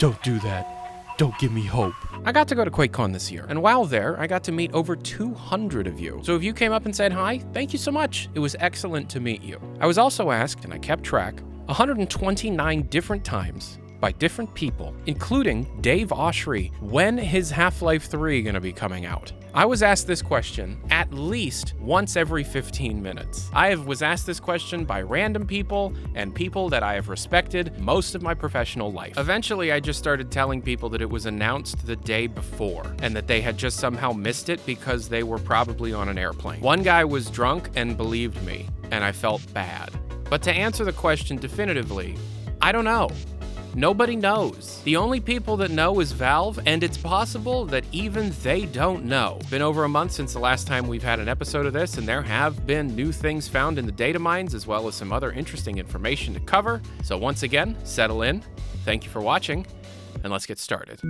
Don't do that. Don't give me hope. I got to go to QuakeCon this year, and while there, I got to meet over 200 of you. So if you came up and said hi, thank you so much. It was excellent to meet you. I was also asked, and I kept track, 129 different times by different people, including Dave Oshry, when is Half-Life 3 gonna be coming out? I was asked this question at least once every 15 minutes. Was asked this question by random people and people that I have respected most of my professional life. Eventually, I just started telling people that it was announced the day before and that they had just somehow missed it because they were probably on an airplane. One guy was drunk and believed me, and I felt bad. But to answer the question definitively, I don't know. Nobody knows. The only people that know is Valve, and it's possible that even they don't know. It's been over a month since the last time we've had an episode of this, and there have been new things found in the data mines, as well as some other interesting information to cover. So once again, settle in. Thank you for watching, and let's get started.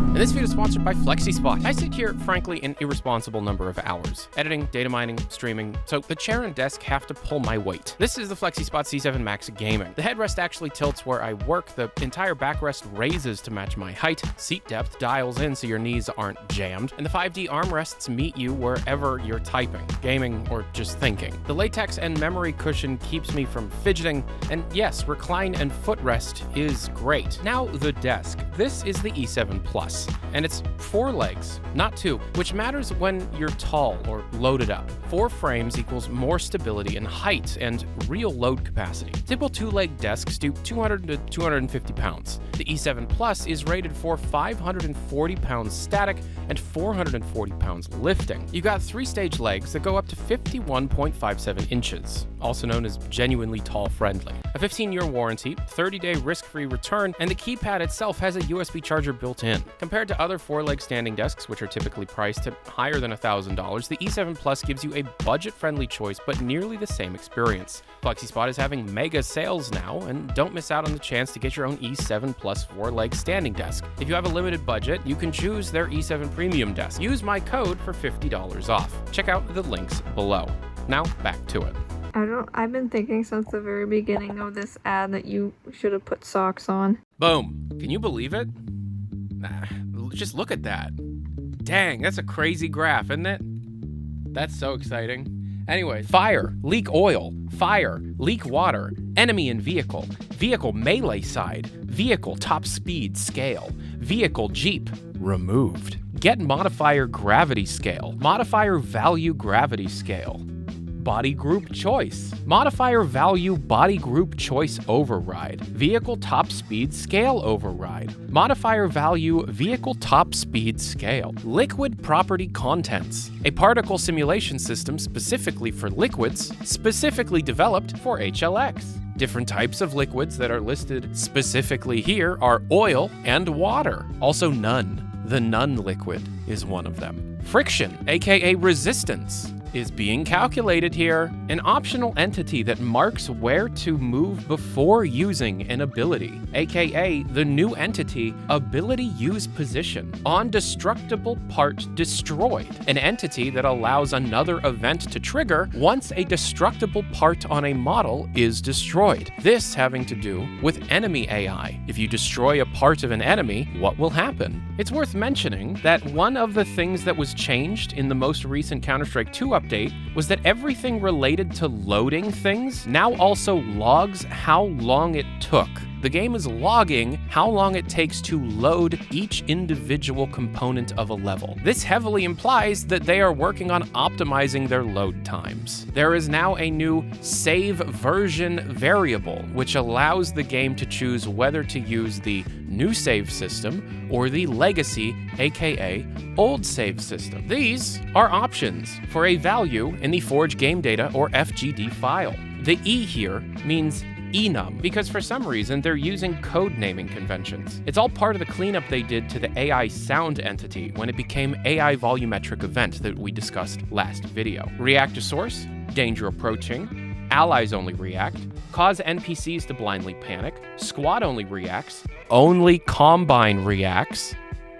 And this video is sponsored by FlexiSpot. I sit here, frankly, an irresponsible number of hours, editing, data mining, streaming, so the chair and desk have to pull my weight. This is the FlexiSpot C7 Max Gaming. The headrest actually tilts where I work, the entire backrest raises to match my height, seat depth dials in so your knees aren't jammed, and the 5D armrests meet you wherever you're typing, gaming, or just thinking. The latex and memory cushion keeps me from fidgeting, and yes, recline and footrest is great. Now the desk. This is the E7 Plus. And it's 4 legs, not 2, which matters when you're tall or loaded up. 4 frames equals more stability in height and real load capacity. Typical 2-leg desks do 200 to 250 pounds. The E7 Plus is rated for 540 pounds static and 440 pounds lifting. You got 3-stage legs that go up to 51.57 inches, also known as genuinely tall friendly. A 15-year warranty, 30-day risk-free return, and the keypad itself has a USB charger built in. Compared to other 4-leg standing desks, which are typically priced at higher than $1,000, the E7 Plus gives you a budget-friendly choice, but nearly the same experience. FlexiSpot is having mega sales now, and don't miss out on the chance to get your own E7 Plus 4-leg standing desk. If you have a limited budget, you can choose their E7 Premium desk. Use my code for $50 off. Check out the links below. Now, back to it. I've been thinking since the very beginning of this ad that you should have put socks on. Boom. Can you believe it? Just look at that. Dang, that's a crazy graph, isn't it? That's so exciting. Anyway, fire, leak oil, fire, leak water, enemy in vehicle, vehicle melee side, vehicle top speed scale, vehicle Jeep removed. Get modifier gravity scale, modifier value gravity scale. Body group choice. Modifier value body group choice override. Vehicle top speed scale override. Modifier value vehicle top speed scale. Liquid property contents. A particle simulation system specifically for liquids, specifically developed for HLX. Different types of liquids that are listed specifically here are oil and water. Also none. The none liquid is one of them. Friction, aka resistance, is being calculated here. An optional entity that marks where to move before using an ability, aka the new entity ability use position. On destructible part destroyed, an entity that allows another event to trigger once a destructible part on a model is destroyed. This having to do with enemy AI. If you destroy a part of an enemy, what will happen? It's worth mentioning that one of the things that was changed in the most recent Counter-Strike 2 update was that everything related to loading things now also logs how long it took. The game is logging how long it takes to load each individual component of a level. This heavily implies that they are working on optimizing their load times. There is now a new save version variable, which allows the game to choose whether to use the new save system or the legacy, aka old save system. These are options for a value in the Forge Game Data or FGD file. The E here means enum, because for some reason they're using code naming conventions. It's all part of the cleanup they did to the AI sound entity when it became AI volumetric event that we discussed last video. React to source, danger approaching, allies only react, cause NPCs to blindly panic, squad only reacts, only combine reacts,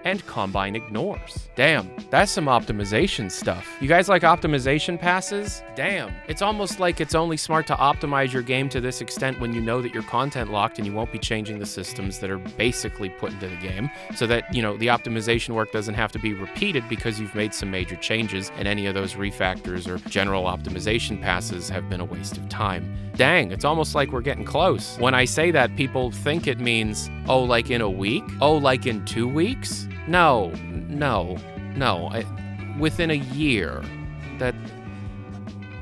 and Combine ignores. Damn, that's some optimization stuff. You guys like optimization passes? Damn, it's almost like it's only smart to optimize your game to this extent when you know that you're content locked and you won't be changing the systems that are basically put into the game, so that, you know, the optimization work doesn't have to be repeated because you've made some major changes, and any of those refactors or general optimization passes have been a waste of time. Dang, it's almost like we're getting close. When I say that, people think it means, oh, like in a week? Oh, like in 2 weeks? No. Within a year.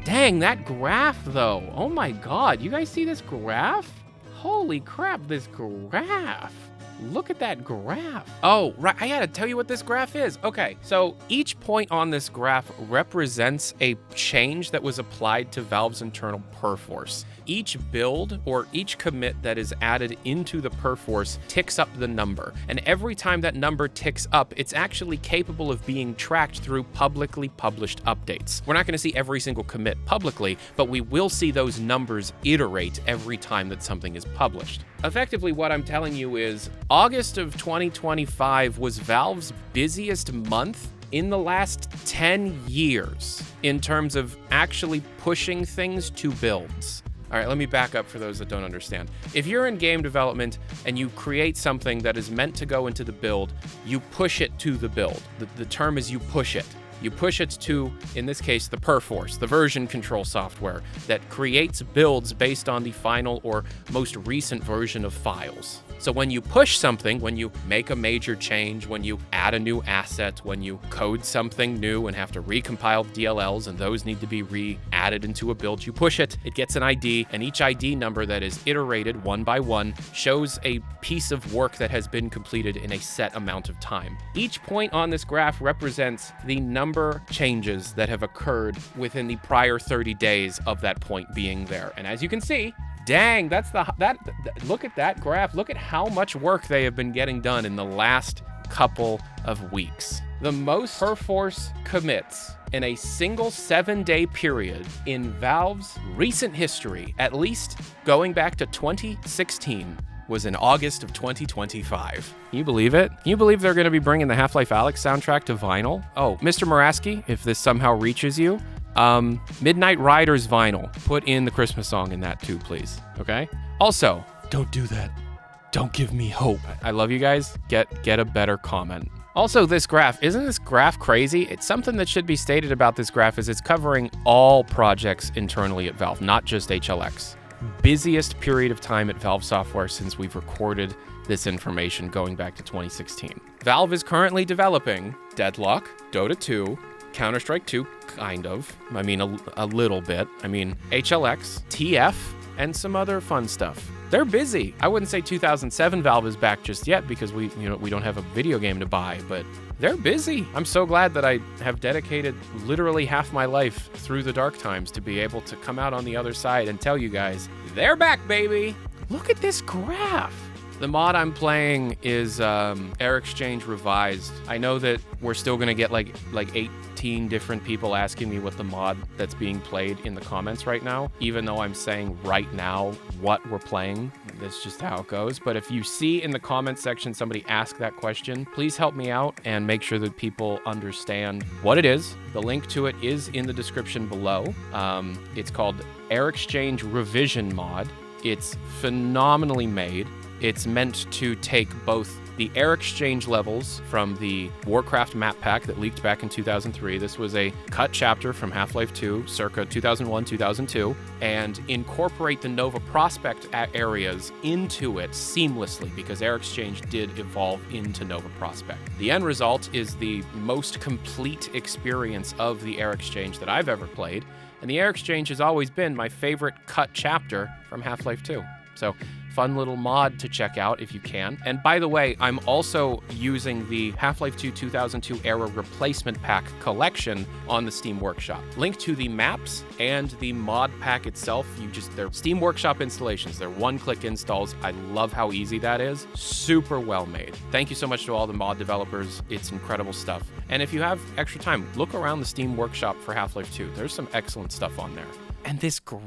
Dang, that graph though. Oh my God, you guys see this graph? Holy crap, this graph. Look at that graph. Oh, right, I gotta tell you what this graph is. Okay, so each point on this graph represents a change that was applied to Valve's internal perforce. Each build or each commit that is added into the perforce ticks up the number. And every time that number ticks up, it's actually capable of being tracked through publicly published updates. We're not gonna see every single commit publicly, but we will see those numbers iterate every time that something is published. Effectively, what I'm telling you is August of 2025 was Valve's busiest month in the last 10 years in terms of actually pushing things to builds. All right, let me back up for those that don't understand. If you're in game development and you create something that is meant to go into the build, you push it to the build. The term is you push it. You push it to, in this case, the perforce, the version control software that creates builds based on the final or most recent version of files. So when you push something, when you make a major change, when you add a new asset, when you code something new and have to recompile DLLs and those need to be re-added into a build, you push it, it gets an ID, and each ID number that is iterated one by one shows a piece of work that has been completed in a set amount of time. Each point on this graph represents the number changes that have occurred within the prior 30 days of that point being there. And as you can see, dang, look at that graph. Look at how much work they have been getting done in the last couple of weeks. The most perforce commits in a single 7-day period in Valve's recent history, at least going back to 2016, was in August of 2025. Can you believe it? Can you believe they're going to be bringing the Half-Life Alyx soundtrack to vinyl? Oh, Mr. Moraski, if this somehow reaches you, Midnight Riders vinyl. Put in the Christmas song in that too, please. Okay? Also, don't do that. Don't give me hope. I love you guys. Get a better comment. Also, this graph, isn't this graph crazy? It's something that should be stated about this graph is it's covering all projects internally at Valve, not just HLX. Busiest period of time at Valve Software since we've recorded this information going back to 2016. Valve is currently developing Deadlock, Dota 2, Counter-Strike 2, kind of. I mean, a little bit. I mean, HLX, TF, and some other fun stuff. They're busy. I wouldn't say 2007 Valve is back just yet because we don't have a video game to buy, but they're busy. I'm so glad that I have dedicated literally half my life through the dark times to be able to come out on the other side and tell you guys, they're back, baby. Look at this graph. The mod I'm playing is Air Exchange Revised. I know that we're still gonna get like 18 different people asking me what the mod that's being played in the comments right now, even though I'm saying right now what we're playing. That's just how it goes. But if you see in the comments section somebody ask that question, please help me out and make sure that people understand what it is. The link to it is in the description below. It's called Air Exchange Revision Mod. It's phenomenally made. It's meant to take both the Air Exchange levels from the Warcraft map pack that leaked back in 2003. This was a cut chapter from Half-Life 2, circa 2001, 2002, and incorporate the Nova Prospect areas into it seamlessly because Air Exchange did evolve into Nova Prospect. The end result is the most complete experience of the Air Exchange that I've ever played, and the Air Exchange has always been my favorite cut chapter from Half-Life 2. So, fun little mod to check out if you can. And by the way, I'm also using the Half-Life 2 2002 era replacement pack collection on the Steam Workshop. Link to the maps and the mod pack itself. They're Steam Workshop installations. They're one-click installs. I love how easy that is. Super well made. Thank you so much to all the mod developers. It's incredible stuff. And if you have extra time, look around the Steam Workshop for Half-Life 2. There's some excellent stuff on there. And this graph